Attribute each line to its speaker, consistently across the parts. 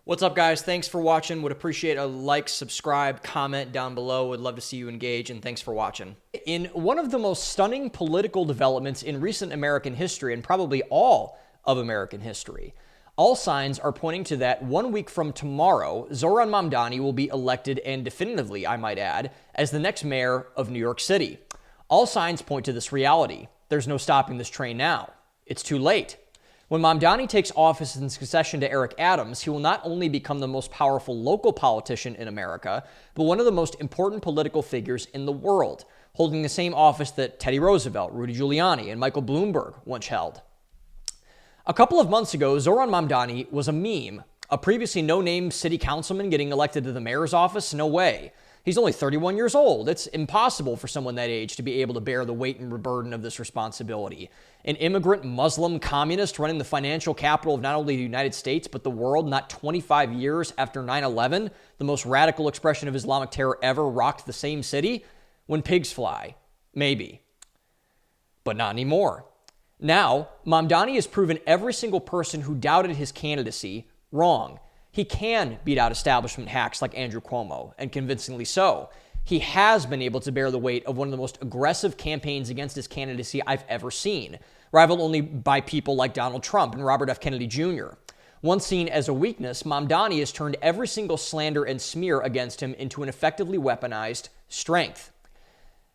Speaker 1: What's up, guys? Thanks for watching. Would appreciate a like, subscribe, comment down below. Would love to see you engage, and thanks for watching. In one of the most stunning political developments in recent American history, and probably all of American history, all signs are pointing to that 1 week from tomorrow, Zohran Mamdani will be elected, and definitively, I might add, as the next mayor of New York City. All signs point to this reality. There's no stopping this train now. It's too late. When Mamdani takes office in succession to Eric Adams, he will not only become the most powerful local politician in America, but one of the most important political figures in the world, holding the same office that Teddy Roosevelt, Rudy Giuliani, and Michael Bloomberg once held. A couple of months ago, Zohran Mamdani was a meme. A previously no-name city councilman getting elected to the mayor's office? No way. He's only 31 years old. It's impossible for someone that age to be able to bear the weight and burden of this responsibility. An immigrant Muslim communist running the financial capital of not only the United States, but the world, not 25 years after 9/11, the most radical expression of Islamic terror ever rocked the same city? When pigs fly. Maybe. But not anymore. Now, Mamdani has proven every single person who doubted his candidacy wrong. He can beat out establishment hacks like Andrew Cuomo, and convincingly so. He has been able to bear the weight of one of the most aggressive campaigns against his candidacy I've ever seen, rivaled only by people like Donald Trump and Robert F. Kennedy Jr. Once seen as a weakness, Mamdani has turned every single slander and smear against him into an effectively weaponized strength.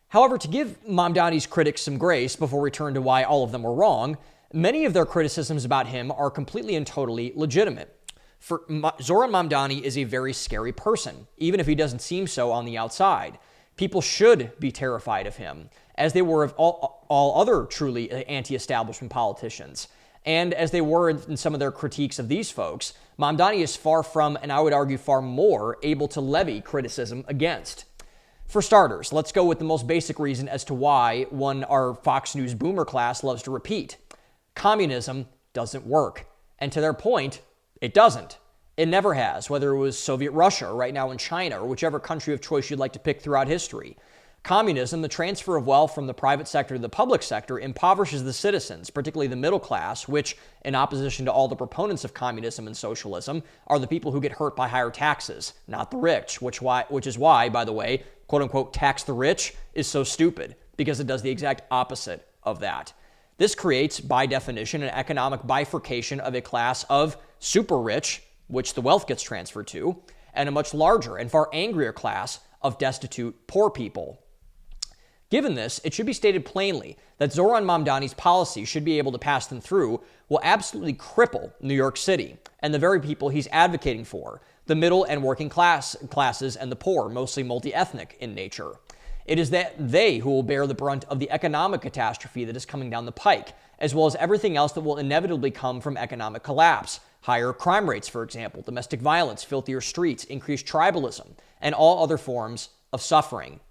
Speaker 1: However, to give Mamdani's critics some grace before we turn to why all of them were wrong, many of their criticisms about him are completely and totally legitimate. Zohran Mamdani is a very scary person, even if he doesn't seem so on the outside. People should be terrified of him, as they were of all other truly anti-establishment politicians. And as they were in some of their critiques of these folks, Mamdani is far from, and I would argue far more, able to levy criticism against. For starters, let's go with the most basic reason as to why one our Fox News boomer class loves to repeat. Communism doesn't work. And to their point, it doesn't. It never has, whether it was Soviet Russia, or right now in China, or whichever country of choice you'd like to pick throughout history. Communism, the transfer of wealth from the private sector to the public sector, impoverishes the citizens, particularly the middle class, which, in opposition to all the proponents of communism and socialism, are the people who get hurt by higher taxes, not the rich, which is why, by the way, quote-unquote, tax the rich is so stupid, because it does the exact opposite of that. This creates, by definition, an economic bifurcation of a class of super rich, which the wealth gets transferred to, and a much larger and far angrier class of destitute poor people. Given this, it should be stated plainly that Zohran Mamdani's policy, should be able to pass them through, will absolutely cripple New York City and the very people he's advocating for, the middle and working classes and the poor, mostly multi-ethnic in nature. It is that they who will bear the brunt of the economic catastrophe that is coming down the pike, as well as everything else that will inevitably come from economic collapse. Higher crime rates, for example, domestic violence, filthier streets, increased tribalism, and all other forms of suffering.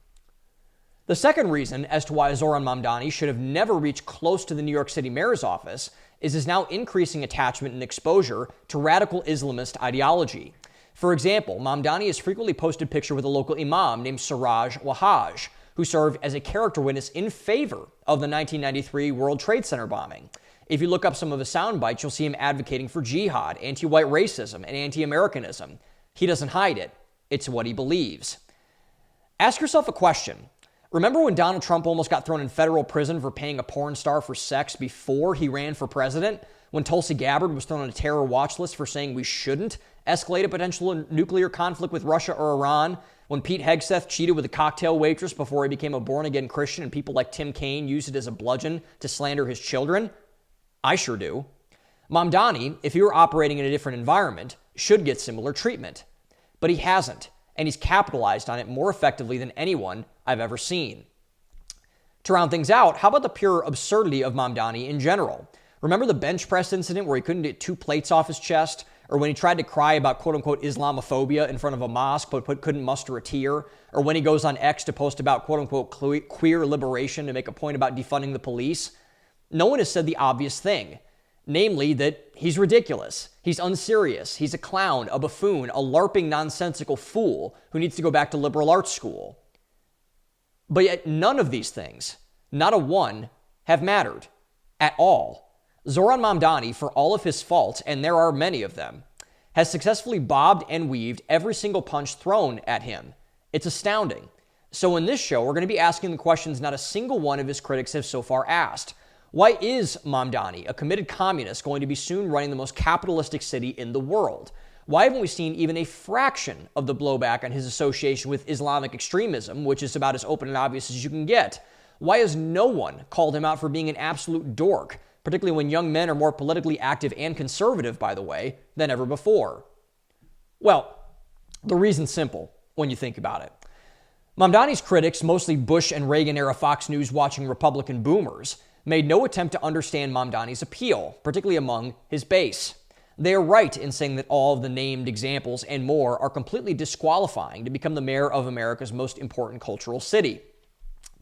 Speaker 1: The second reason as to why Zohran Mamdani should have never reached close to the New York City mayor's office is his now increasing attachment and exposure to radical Islamist ideology. For example, Mamdani has frequently posted pictures with a local imam named Siraj Wahhaj, who served as a character witness in favor of the 1993 World Trade Center bombing. If you look up some of his sound bites, you'll see him advocating for jihad, anti-white racism, and anti-Americanism. He doesn't hide it. It's what he believes. Ask yourself a question. Remember when Donald Trump almost got thrown in federal prison for paying a porn star for sex before he ran for president? When Tulsi Gabbard was thrown on a terror watch list for saying we shouldn't escalate a potential nuclear conflict with Russia or Iran? When Pete Hegseth cheated with a cocktail waitress before he became a born-again Christian and people like Tim Kaine used it as a bludgeon to slander his children? I sure do. Mamdani, if he were operating in a different environment, should get similar treatment. But he hasn't, and he's capitalized on it more effectively than anyone I've ever seen. To round things out, how about the pure absurdity of Mamdani in general? Remember the bench press incident where he couldn't get 2 plates off his chest? Or when he tried to cry about quote-unquote Islamophobia in front of a mosque but couldn't muster a tear? Or when he goes on X to post about quote-unquote queer liberation to make a point about defunding the police? No one has said the obvious thing, namely that he's ridiculous, he's unserious, he's a clown, a buffoon, a LARPing nonsensical fool who needs to go back to liberal arts school. But yet none of these things, not a one, have mattered at all. Zohran Mamdani, for all of his faults, and there are many of them, has successfully bobbed and weaved every single punch thrown at him. It's astounding. So in this show, we're going to be asking the questions not a single one of his critics have so far asked. Why is Mamdani, a committed communist, going to be soon running the most capitalistic city in the world? Why haven't we seen even a fraction of the blowback on his association with Islamic extremism, which is about as open and obvious as you can get? Why has no one called him out for being an absolute dork, particularly when young men are more politically active and conservative, by the way, than ever before? Well, the reason's simple when you think about it. Mamdani's critics, mostly Bush and Reagan-era Fox News watching Republican boomers, made no attempt to understand Mamdani's appeal, particularly among his base. They are right in saying that all of the named examples and more are completely disqualifying to become the mayor of America's most important cultural city.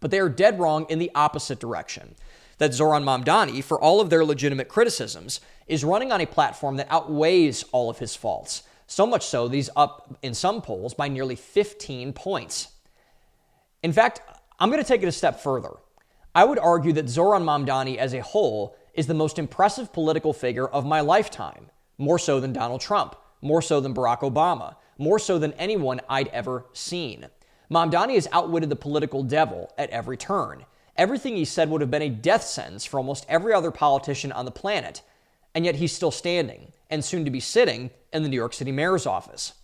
Speaker 1: But they are dead wrong in the opposite direction, that Zohran Mamdani, for all of their legitimate criticisms, is running on a platform that outweighs all of his faults, so much so that he's up in some polls by nearly 15 points. In fact, I'm going to take it a step further. I would argue that Zohran Mamdani as a whole is the most impressive political figure of my lifetime, more so than Donald Trump, more so than Barack Obama, more so than anyone I'd ever seen. Mamdani has outwitted the political devil at every turn. Everything he said would have been a death sentence for almost every other politician on the planet, and yet he's still standing, and soon to be sitting, in the New York City mayor's office.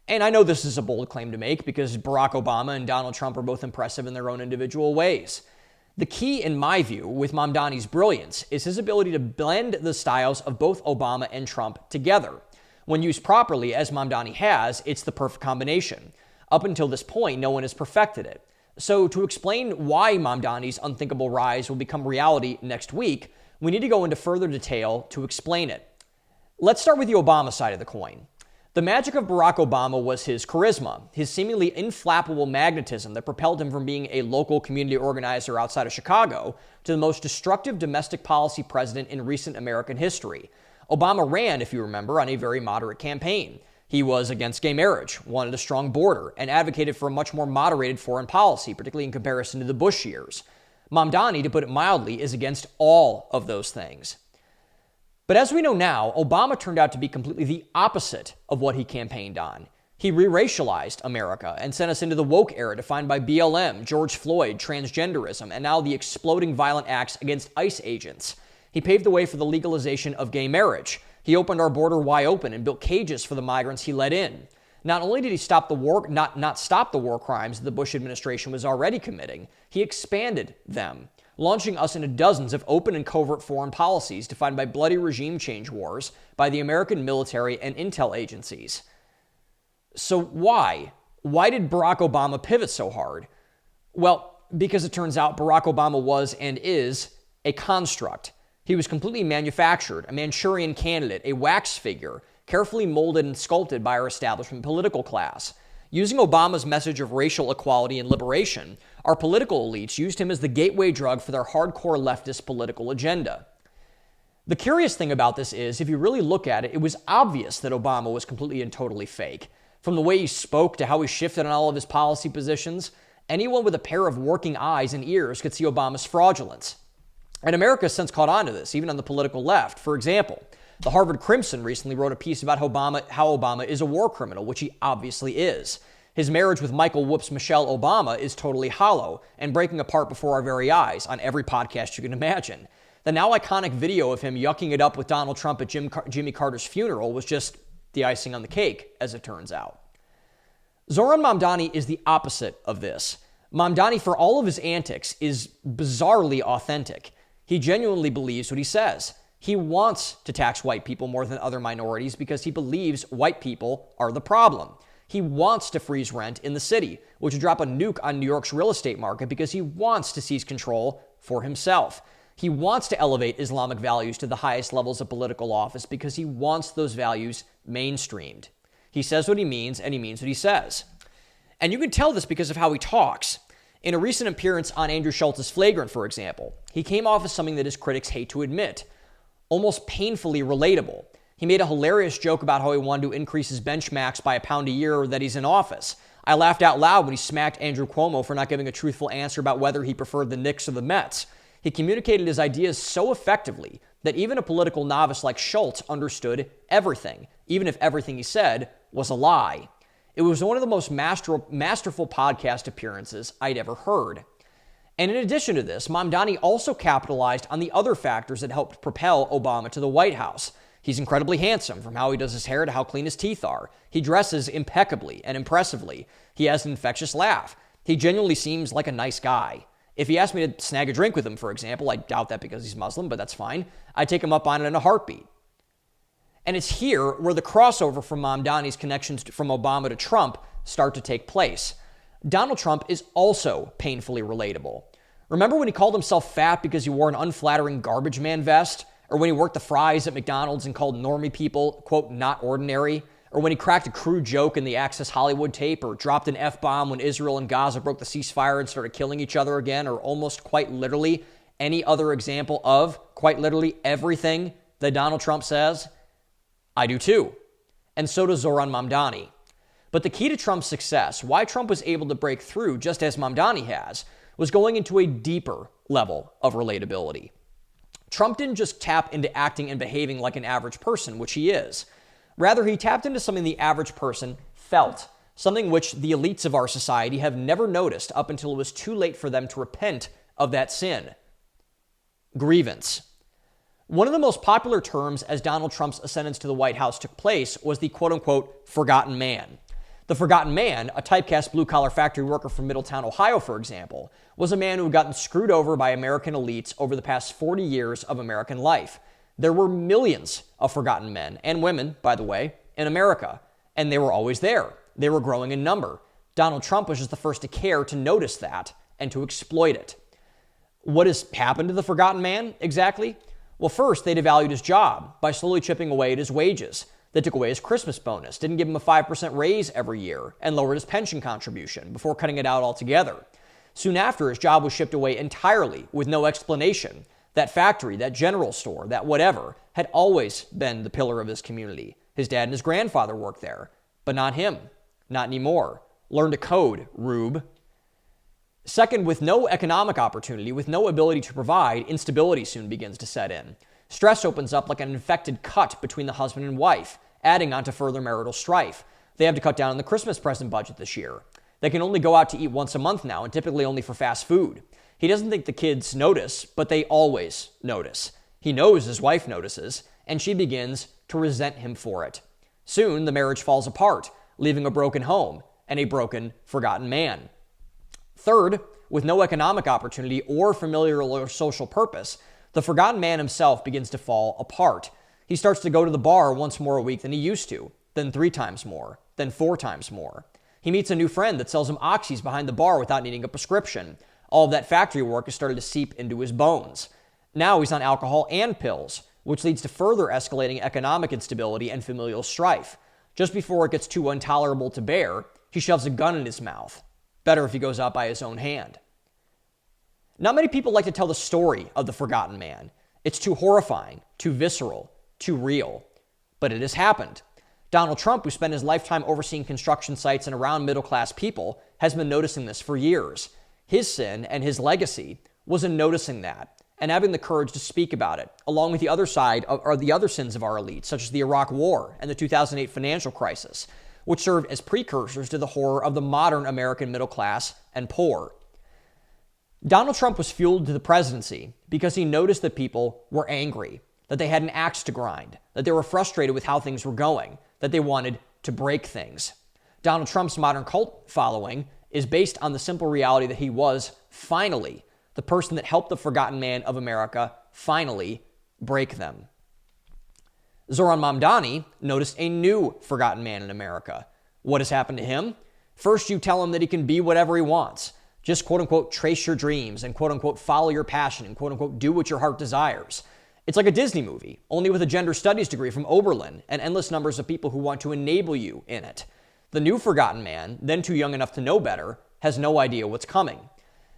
Speaker 1: And I know this is a bold claim to make because Barack Obama and Donald Trump are both impressive in their own individual ways. The key, in my view, with Mamdani's brilliance is his ability to blend the styles of both Obama and Trump together. When used properly, as Mamdani has, it's the perfect combination. Up until this point, no one has perfected it. So to explain why Mamdani's unthinkable rise will become reality next week, we need to go into further detail to explain it. Let's start with the Obama side of the coin. The magic of Barack Obama was his charisma, his seemingly inflappable magnetism that propelled him from being a local community organizer outside of Chicago to the most destructive domestic policy president in recent American history. Obama ran, if you remember, on a very moderate campaign. He was against gay marriage, wanted a strong border, and advocated for a much more moderated foreign policy, particularly in comparison to the Bush years. Mamdani, to put it mildly, is against all of those things. But as we know now, Obama turned out to be completely the opposite of what he campaigned on. He re-racialized America and sent us into the woke era defined by BLM, George Floyd, transgenderism, and now the exploding violent acts against ICE agents. He paved the way for the legalization of gay marriage. He opened our border wide open and built cages for the migrants he let in. Not only did he stop the war, not stop the war crimes the Bush administration was already committing, he expanded them, launching us into dozens of open and covert foreign policies defined by bloody regime change wars by the American military and intel agencies. So why? Why did Barack Obama pivot so hard? Well, because it turns out Barack Obama was and is a construct. He was completely manufactured, a Manchurian candidate, a wax figure, carefully molded and sculpted by our establishment political class. Using Obama's message of racial equality and liberation, our political elites used him as the gateway drug for their hardcore leftist political agenda. The curious thing about this is, if you really look at it, it was obvious that Obama was completely and totally fake. From the way he spoke to how he shifted on all of his policy positions, anyone with a pair of working eyes and ears could see Obama's fraudulence. And America has since caught on to this, even on the political left. For example, the Harvard Crimson recently wrote a piece about how Obama is a war criminal, which he obviously is. His marriage with Michael Michelle Obama is totally hollow and breaking apart before our very eyes on every podcast you can imagine. The now iconic video of him yucking it up with Donald Trump at Jimmy Carter's funeral was just the icing on the cake, as it turns out. Zohran Mamdani is the opposite of this. Mamdani, for all of his antics, is bizarrely authentic. He genuinely believes what he says. He wants to tax white people more than other minorities because he believes white people are the problem. He wants to freeze rent in the city, which would drop a nuke on New York's real estate market because he wants to seize control for himself. He wants to elevate Islamic values to the highest levels of political office because he wants those values mainstreamed. He says what he means, and he means what he says. And you can tell this because of how he talks. In a recent appearance on Andrew Schultz's Flagrant, for example, he came off as something that his critics hate to admit, almost painfully relatable. He made a hilarious joke about how he wanted to increase his bench max by £1 a year that he's in office. I laughed out loud when he smacked Andrew Cuomo for not giving a truthful answer about whether he preferred the Knicks or the Mets. He communicated his ideas so effectively that even a political novice like Schultz understood everything, even if everything he said was a lie. It was one of the most masterful podcast appearances I'd ever heard. And in addition to this, Mamdani also capitalized on the other factors that helped propel Obama to the White House. He's incredibly handsome, from how he does his hair to how clean his teeth are. He dresses impeccably and impressively. He has an infectious laugh. He genuinely seems like a nice guy. If he asked me to snag a drink with him, for example, I doubt that because he's Muslim, but that's fine, I'd take him up on it in a heartbeat. And it's here where the crossover from Mamdani's connections from Obama to Trump start to take place. Donald Trump is also painfully relatable. Remember when he called himself fat because he wore an unflattering garbage man vest? Or when he worked the fries at McDonald's and called normie people, quote, not ordinary? Or when he cracked a crude joke in the Access Hollywood tape, or dropped an F-bomb when Israel and Gaza broke the ceasefire and started killing each other again, or almost quite literally any other example of quite literally everything that Donald Trump says? I do too. And so does Zohran Mamdani. But the key to Trump's success, why Trump was able to break through just as Mamdani has, was going into a deeper level of relatability. Trump didn't just tap into acting and behaving like an average person, which he is. Rather, he tapped into something the average person felt, something which the elites of our society have never noticed up until it was too late for them to repent of that sin. Grievance. One of the most popular terms as Donald Trump's ascendance to the White House took place was the quote-unquote forgotten man. The forgotten man, a typecast blue-collar factory worker from Middletown, Ohio, for example, was a man who had gotten screwed over by American elites over the past 40 years of American life. There were millions of forgotten men and women, by the way, in America, and they were always there. They were growing in number. Donald Trump was just the first to care to notice that and to exploit it. What has happened to the forgotten man exactly? Well, first, they devalued his job by slowly chipping away at his wages. They took away his Christmas bonus, didn't give him a 5% raise every year, and lowered his pension contribution before cutting it out altogether. Soon after, his job was shipped away entirely with no explanation. That factory, that general store, that whatever, had always been the pillar of his community. His dad and his grandfather worked there, but not him. Not anymore. Learn to code, rube. Second, with no economic opportunity, with no ability to provide, instability soon begins to set in. Stress opens up like an infected cut between the husband and wife, adding on to further marital strife. They have to cut down on the Christmas present budget this year. They can only go out to eat once a month now, and typically only for fast food. He doesn't think the kids notice, but they always notice. He knows his wife notices, and she begins to resent him for it. Soon, the marriage falls apart, leaving a broken home and a broken, forgotten man. Third, with no economic opportunity or familial or social purpose, the forgotten man himself begins to fall apart. He starts to go to the bar once more a week than he used to, then 3 times more, then 4 times more. He meets a new friend that sells him oxys behind the bar without needing a prescription. All of that factory work has started to seep into his bones. Now he's on alcohol and pills, which leads to further escalating economic instability and familial strife. Just before it gets too intolerable to bear, he shoves a gun in his mouth. Better if he goes out by his own hand. Not many people like to tell the story of the forgotten man. It's too horrifying, too visceral, too real. But it has happened. Donald Trump, who spent his lifetime overseeing construction sites and around middle-class people, has been noticing this for years. His sin and his legacy was in noticing that and having the courage to speak about it, along with the other side or the other sins of our elites, such as the Iraq War and the 2008 financial crisis, which served as precursors to the horror of the modern American middle class and poor. Donald Trump was fueled to the presidency because he noticed that people were angry, that they had an axe to grind, that they were frustrated with how things were going, that they wanted to break things. Donald Trump's modern cult following is based on the simple reality that he was, finally, the person that helped the forgotten man of America finally break them. Zohran Mamdani noticed a new forgotten man in America. What has happened to him? First, you tell him that he can be whatever he wants. Just quote-unquote trace your dreams and quote-unquote follow your passion and quote-unquote do what your heart desires. It's like a Disney movie, only with a gender studies degree from Oberlin and endless numbers of people who want to enable you in it. The new forgotten man, then too young enough to know better, has no idea what's coming.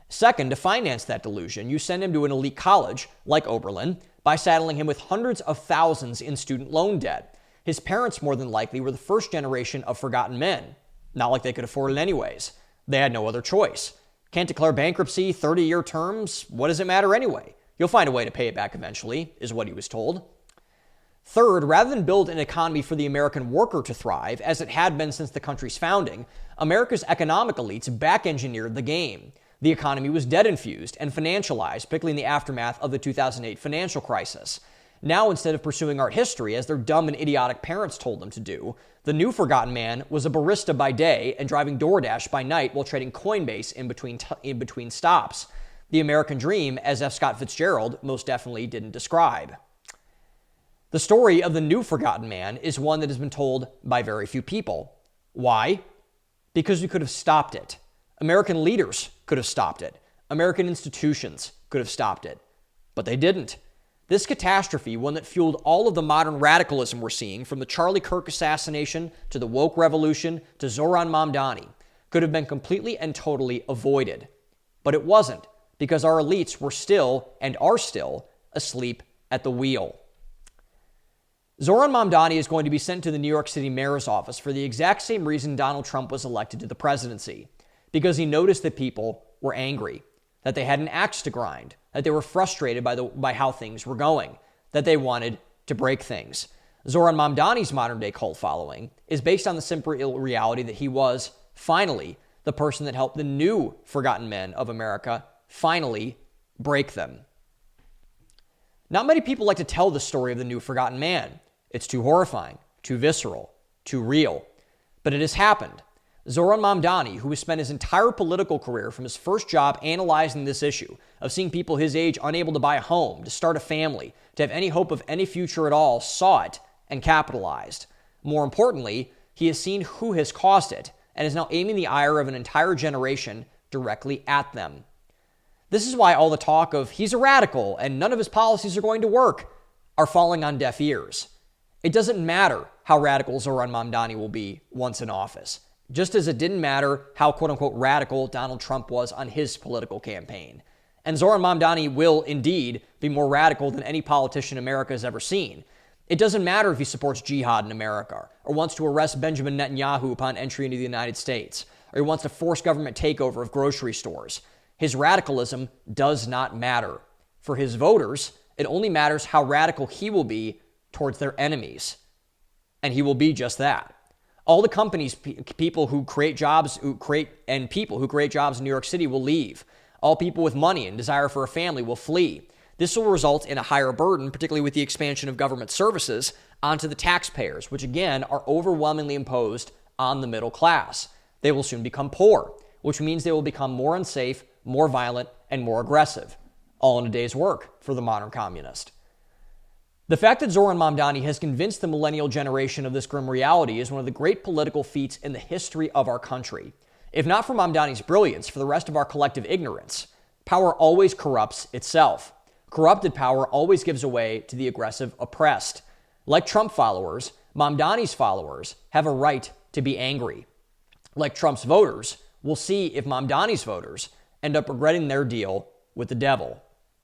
Speaker 1: Second, to finance that delusion, you send him to an elite college, like Oberlin, by saddling him with hundreds of thousands in student loan debt. His parents, more than likely, were the first generation of forgotten men. Not like they could afford it anyways. They had no other choice. Can't declare bankruptcy, 30-year terms, what does it matter anyway? You'll find a way to pay it back eventually, is what he was told. Third, rather than build an economy for the American worker to thrive, as it had been since the country's founding, America's economic elites back-engineered the game. The economy was debt-infused and financialized, particularly in the aftermath of the 2008 financial crisis. Now, instead of pursuing art history, as their dumb and idiotic parents told them to do, the new forgotten man was a barista by day and driving DoorDash by night while trading Coinbase in between stops. The American dream, as F. Scott Fitzgerald most definitely didn't describe. The story of the new forgotten man is one that has been told by very few people. Why? Because we could have stopped it. American leaders could have stopped it. American institutions could have stopped it. But they didn't. This catastrophe, one that fueled all of the modern radicalism we're seeing, from the Charlie Kirk assassination to the woke revolution to Zohran Mamdani, could have been completely and totally avoided. But it wasn't, because our elites were still, and are still, asleep at the wheel. Zohran Mamdani is going to be sent to the New York City mayor's office for the exact same reason Donald Trump was elected to the presidency, because he noticed that people were angry, that they had an axe to grind, that they were frustrated by how things were going, that they wanted to break things. Zohran Mamdani's modern-day cult following is based on the simple reality that he was, finally, the person that helped the new forgotten men of America finally break them. Not many people like to tell the story of the new forgotten man. It's too horrifying, too visceral, too real. But it has happened. Zohran Mamdani, who has spent his entire political career from his first job analyzing this issue of seeing people his age unable to buy a home, to start a family, to have any hope of any future at all, saw it and capitalized. More importantly, he has seen who has caused it and is now aiming the ire of an entire generation directly at them. This is why all the talk of he's a radical and none of his policies are going to work are falling on deaf ears. It doesn't matter how radical Zohran Mamdani will be once in office, just as it didn't matter how quote-unquote radical Donald Trump was on his political campaign. And Zohran Mamdani will indeed be more radical than any politician America has ever seen. It doesn't matter if he supports jihad in America, or wants to arrest Benjamin Netanyahu upon entry into the United States, or he wants to force government takeover of grocery stores. His radicalism does not matter. For his voters, it only matters how radical he will be towards their enemies. And he will be just that. All the companies, people who create jobs, people who create jobs in New York City will leave. All people with money and desire for a family will flee. This will result in a higher burden, particularly with the expansion of government services, onto the taxpayers, which again are overwhelmingly imposed on the middle class. They will soon become poor, which means they will become more unsafe, more violent, and more aggressive. All in a day's work for the modern communist. The fact that Zohran Mamdani has convinced the millennial generation of this grim reality is one of the great political feats in the history of our country. If not for Mamdani's brilliance, for the rest of our collective ignorance, power always corrupts itself. Corrupted power always gives away to the aggressive oppressed. Like Trump followers, Mamdani's followers have a right to be angry. Like Trump's voters, we'll see if Mamdani's voters end up regretting their deal with the devil.